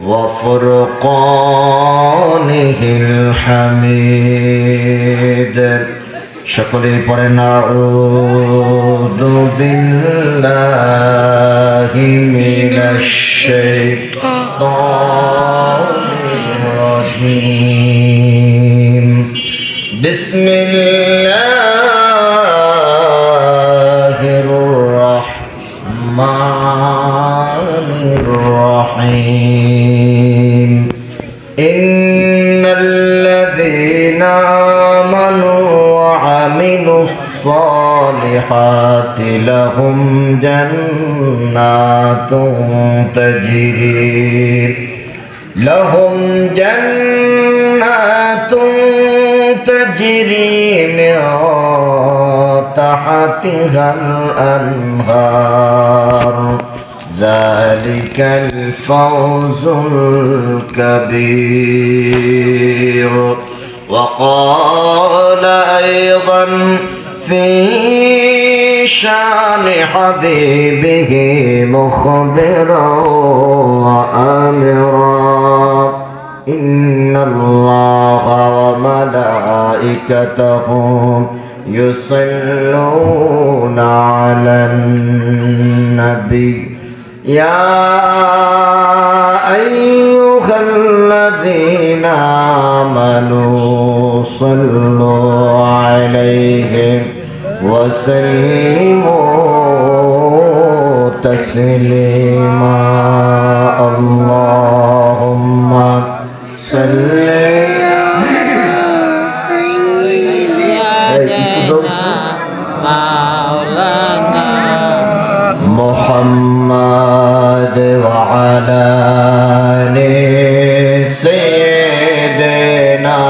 وفرقانه الحميد সকলে পড়েন আউযু বিল্লাহি মিনাশ শাইতানির রাজীম বিসমিল্লাহির রাহমানির রাহিম ইন্নাল্লাযীনা আমানু وعملوا الصالحات لهم جنات تجري من تحتها الأنهار ذلك الفوز الكبير وقال أيضا في شان حبيبه مخبرا وآمرا إن الله وملائكته يصلون على النبي يا أيها الذين آمنوا صلوا عليه وسلموا تسليما اللهم صل على سيدنا مولانا محمد وعلى آل سيدنا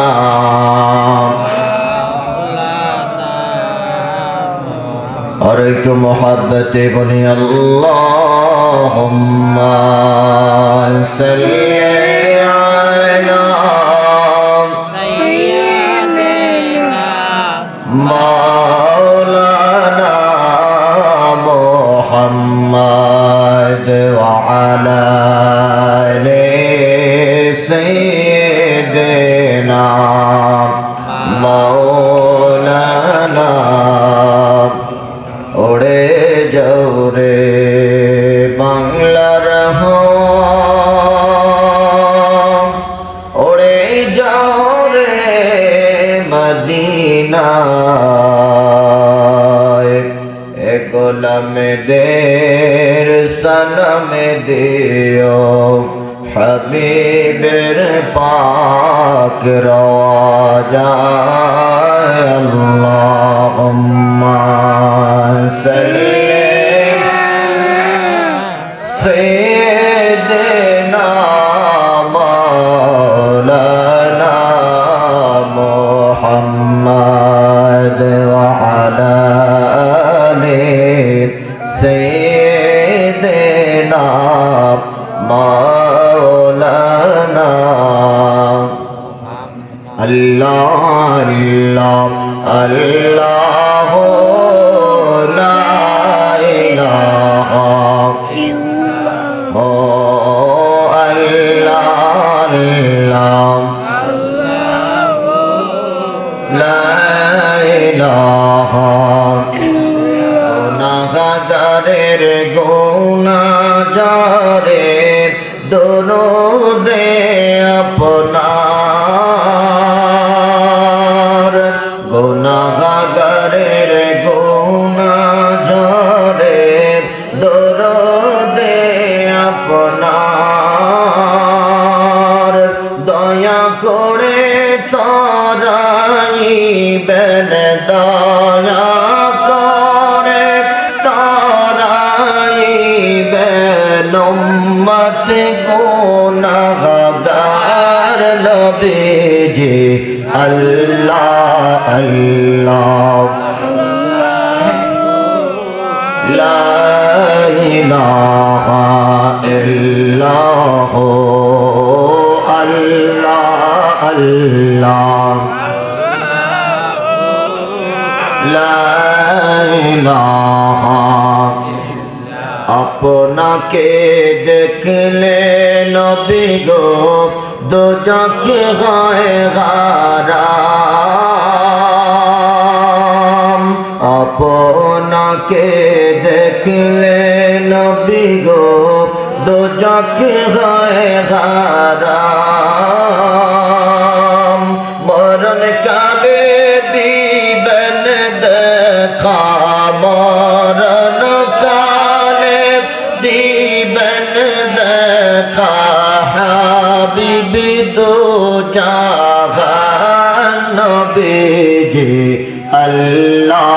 اور ایک محبت بنی اللہم صلی علی سیدنا مولانا محمد وعلى آل سیدنا مولانا ওড়ে যাও রে বাংলার ওড়ে যাও রে মদিনায় এ গোলামদের সালাম দিও হাবিবের পাক রওয়াজায় আল্লাহুম্মা سيدنا مولانا محمد وعلى آل سيدنا مولانا الله الله الله لا إله إلا الله الله لا إله গুনাহগারের গুনাহগারের দরুদে আপনার গুনাহগারের গুনাহগারের দরুদে আপনার দয়া করে তরাইবেন দয়া করে তরাইবেন উম্মত গুনাহগার নবীজি আল্লাহ আল্লাহ লা ইলাহা ইল্লাল্লাহ আল্লাহ আল্লাহ লা ইলাহা আপন আপনাকে দেখলে নবী গো দোজখ হয় হারাম আপনাকে দেখলে নবী গো দোজখ হয় হারাম মরণ কালে দিবেন দেখা মরণ কালে দিবেন দেখা হাবিবি দো জাহান নবীজি আল্লাহ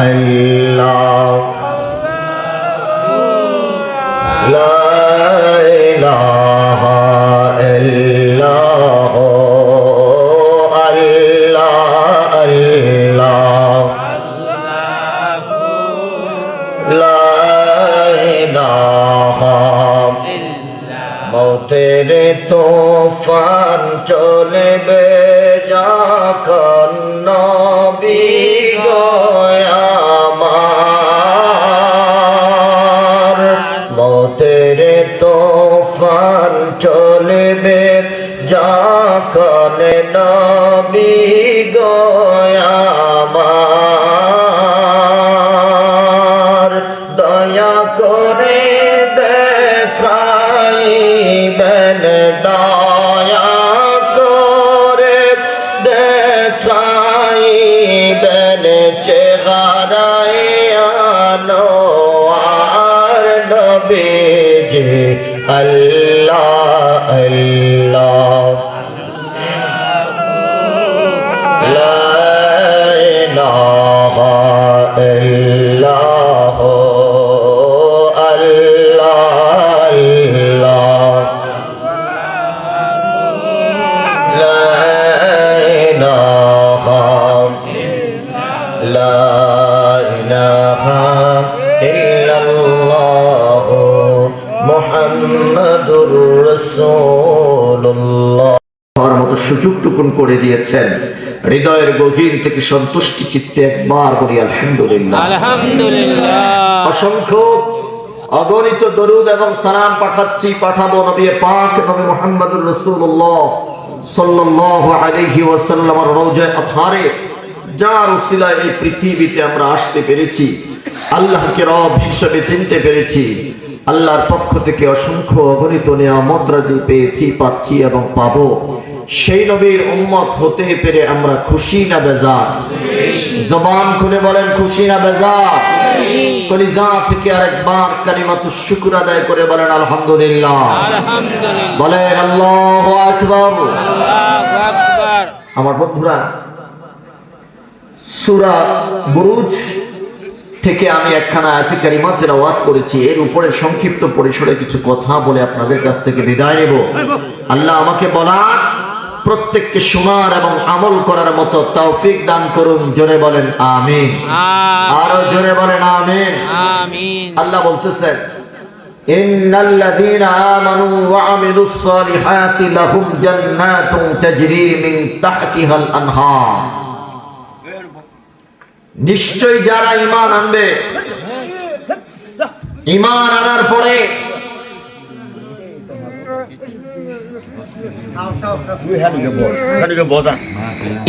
আল্লাহ লা ইলাহা ইল্লাল্লাহ আল্লাহ আল্লাহ লা ইলাহা মৌতের তুফান চলবে যখন নবী গো আমার মৌতের তুফান চলবে যখন নবী গো আমার দয়া করে দেখাইবেন দয়া করে দেখাইবেন চেহারায় আনোয়ার নবীজি আল্লাহ আল্লাহ লা ইলাহা ইল্লাল্লাহ আল্লাহ আল্লাহ লা ইলাহা লা ইলাহা ইল্লাল্লাহ মুহাম্মাদুর রাসূলুল্লাহ হওয়ার মতো সুযোগটুকুন করে দিয়েছেন হৃদয়ের গভীর থেকে সন্তুষ্টি চিত্তে একবার বলি আলহামদুলিল্লাহ আলহামদুলিল্লাহ অসংখ্য অগণিত দরুদ এবং সালাম পাঠাবো নবী পাক নবী মুহাম্মদুর রাসূলুল্লাহ সাল্লাল্লাহু আলাইহি ওয়াসাল্লামের রওজায়ে আতহারে যার উসিলায় এই পৃথিবীতে আমরা আসতে পেরেছি আল্লাহকে রব হিসেবে চিনতে পেরেছি আল্লাহর পক্ষ থেকে অসংখ্য অগণিত নিয়ামত রাজি পেয়েছি পাচ্ছি এবং পাবো সেই নবীর উম্মত হতে পেরে আমরা খুশি না বেজার জবান খুলে বলেন খুশি না বেজার কলিজা থেকে আরেকবার কালিমাতুশ শুকর আদায় করে বলেন আলহামদুলিল্লাহ আলহামদুলিল্লাহ বলেন আল্লাহু আকবার আল্লাহু আকবার আমার বন্ধুরা সূরা বুরুজ থেকে আমি একখানা আয়াতে কারিমা তেলাওয়াত করেছি এর উপরে সংক্ষিপ্ত পরিসরে কিছু কথা বলে আপনাদের কাছ থেকে বিদায় নেব আল্লাহ আমাকে বলার প্রত্যেককে শোনার এবং আমল করার মতো তৌফিক দান করুন জোরে বলেন আমিন আরো জোরে বলেন আমিন আমিন আল্লাহ বলতেছেন ইন্নাল্লাযীনা আমানু ওয়া আমিলুস সালিহাতি লাহুম জান্নাতুন তাজরি মিন তাহতিহাল আনহার নিশ্চয় যারা ঈমান আনবে ঈমান আনার পরে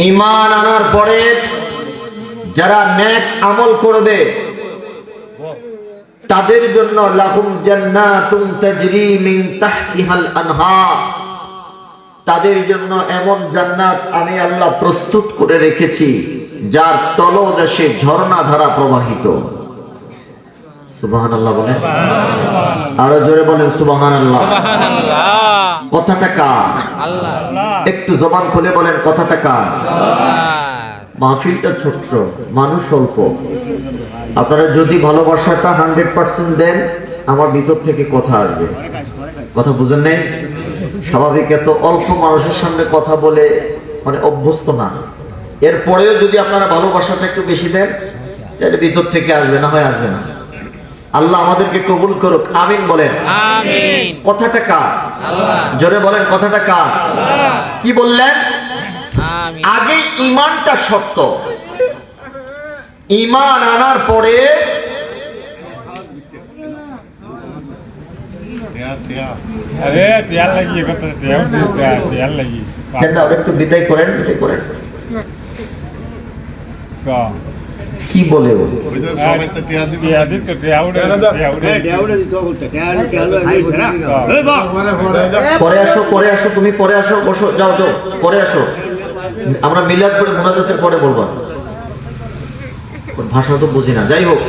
ঈমান আনার পরে যারা নেক আমল করবে তাদের জন্য লাহুম জান্নাতুন তাজরি মিন তাহতিহাল আনহার তাদের জন্য এমন জান্নাত আমি আল্লাহ প্রস্তুত করে রেখেছি যার তলদেশে ঝর্ণা ধারা প্রবাহিত সুবহানাল্লাহ বলেন আরো জোরে বলেন সুবহানাল্লাহ কথাটা কার আল্লাহ একটু জবান খুলে বলেন কথাটা কার মাহফিলটা ছোট্ট মানুষ অল্প আপনারা যদি ভালোবাসাটা 100% দেন আমার ভিতর থেকে কথা আসবে কথা বুঝেন নাই স্বাভাবিক এত অল্প মানুষের সামনে কথা বলে মানে অভ্যস্ত না এরপরেও যদি আপনারা ভালোবাসাটা একটু বেশি দেন তাহলে ভিতর থেকে আসবে না হয় আসবে না আল্লাহ আমাদেরকে কবুল করুক আমিন বলেন আমিন কথাটা কার আল্লাহ জোরে বলেন কথাটা কার আল্লাহ কি বললেন আমিন আগে ঈমানটা শর্ত ঈমান আনার পরে अरे टियाल लगी है तो टियाल लगी কেন একটু বিদায় করেন का কি বলে ও टिया दी तो टियाउडे পরে আসো তুমি পরে আসো, বসো, যাও পরে আসো, আমরা মিলাদ করে মোনাজাতের পরে বলবা, ভাষা তো বুঝি না, যাই হোক।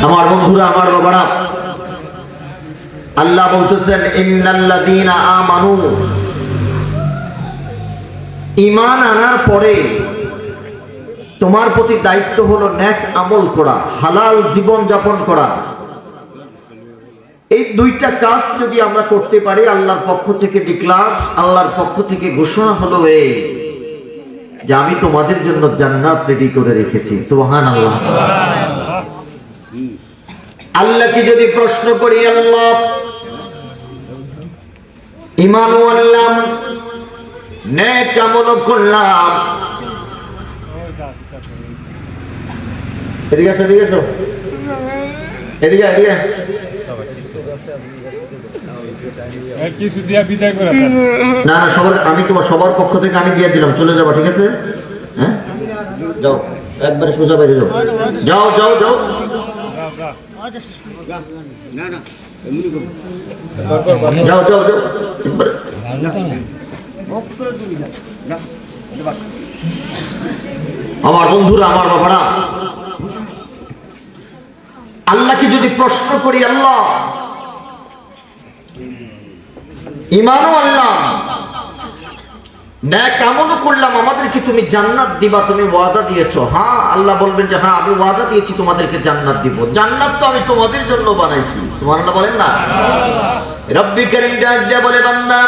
আমার বন্ধুরা, আমার বাবারা, আল্লাহ বলতেছেন ইন্নাল্লাযীনা আমানু, ঈমান আনার পরে তোমার প্রতি দায়িত্ব হলো নেক আমল করা, হালাল জীবন যাপন করা। এই দুইটা কাজ যদি আমরা করতে পারি, আল্লাহর পক্ষ থেকে ডিক্লার, আল্লাহর পক্ষ থেকে ঘোষণা হলো এই যে আমি তোমাদের জন্য জান্নাত রেডি করে রেখেছি। সুবহানাল্লাহ। আল্লাহকে যদি প্রশ্ন করি, আল্লাহ ঈমানও আনলাম, নেক আমলও করলাম, এদিকে আসো, এদিকে আসো, এদিকে এদিকে কিছু দিয়া বিদায় করে না না, সবার আমি তোমার সবার পক্ষ থেকে আমি দিয়ে দিলাম, চলে যাবো, ঠিক আছে? হ্যাঁ, যাও, একবারে সোজা বাইরে যাও, যাও যাও যাও। যাও যাও যাও একবারে। আমার বন্ধুরা, আমার বাবারা, আল্লাহকে যদি প্রশ্ন করি, আল্লাহ ঈমানও আনলাম, নেক আমলও করলাম, আমাদেরকে তুমি জান্নাত দিবা, তুমি ওয়াদা দিয়েছো। হ্যাঁ, আল্লাহ বলবেন যে হ্যাঁ আমি ওয়াদা দিয়েছি তোমাদেরকে জান্নাত দিব, জান্নাত তো আমি তোমাদের জন্য বানাইছি। সুবহানাল্লাহ বলেন না? রব্বি কারীম ডাক দিয়ে বলে, বান্দা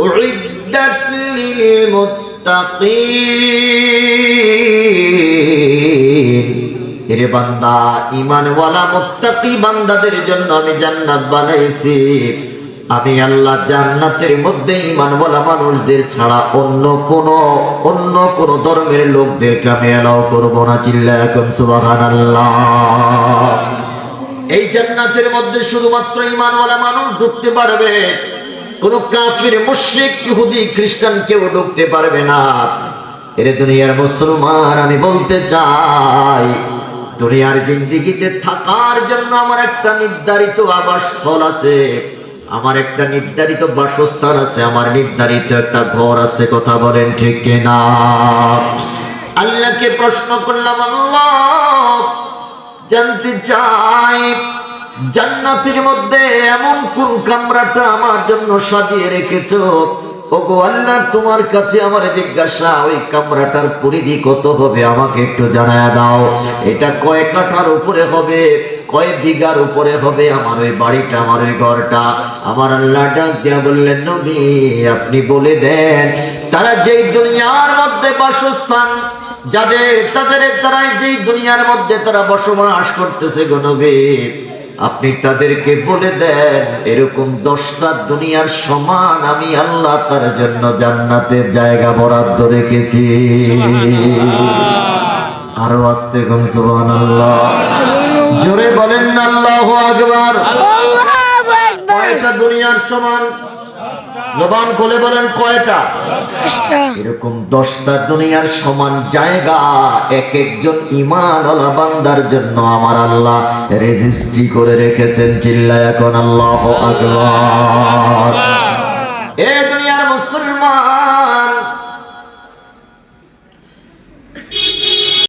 উইদ্দাত লিল মুত্তাকিন, এরে বান্দা, ঈমানওয়ালা মুত্তাকি বান্দাদের জন্য আমি জান্নাত বানাইছি। আমি আল্লাহ জান্নাতের মধ্যে ঈমানওয়ালা মানুষদের ছাড়া অন্য কোন ধর্মের লোকদেরকে আমি এলাও করব না। চিল্লায়া কোন সুবহানাল্লাহ। এই জান্নাতের মধ্যে শুধুমাত্র ঈমানওয়ালা মানুষ ঢুকতে পারবে, কোন কাফির, মুশরিক, ইহুদি, খ্রিস্টান কেউ ঢুকতে পারবে না। এরে দুনিয়ার মুসলমান, আমি বলতে চাই, দুনিয়ার জিন্দেগিতে থাকার জন্য আমার একটা নির্ধারিত আবাসস্থল আছে, আমার একটা নির্ধারিত বাসস্থান আছে, আমার নির্ধারিত একটা ঘর আছে। কথা বলেন ঠিক কিনা? আল্লাহকে প্রশ্ন করলাম, আল্লাহ জানতে চাই জান্নাতের মধ্যে এমন কোন কামরাটা আমার জন্য সাজিয়ে রেখেছো। ওগো আল্লাহ, তোমার কাছে আমার জিজ্ঞাসা, ওই কামরাটার পরিধি কত হবে আমাকে একটু জানায়া দাও। এটা কয় কাঠার উপরে হবে, কয় বিঘার উপরে হবে আমার ওই বাড়িটা, আমার ওই ঘরটা? আমার আল্লাহ ডাক দিয়া বললেন, নবী আপনি বলে দেন, তারা যেই দুনিয়ার মধ্যে বাসস্থান তারা যেই দুনিয়ার মধ্যে তারা বসবাস করতেছে গো নবী, আপনি তাদেরকে বলে দেন এরকম 10টা দুনিয়ার সমান আমি আল্লাহ তার জন্য জান্নাতের জায়গা বরাদ্দ রেখেছি। আরো আস্তে কোন সুবহানাল্লাহ, জোরে বলেন না আল্লাহু আকবার। কয়টা দুনিয়ার সমান? জবান খুলে বলেন কয়টা? এরকম 10টা দুনিয়ার সমান জায়গা এক একজন ঈমানওয়ালা বান্দার জন্য আমার আল্লাহ রেজিস্ট্রি করে রেখেছেন। চিল্লায়া এখন আল্লাহু আকবার। এ দুনিয়ার মুসলমান,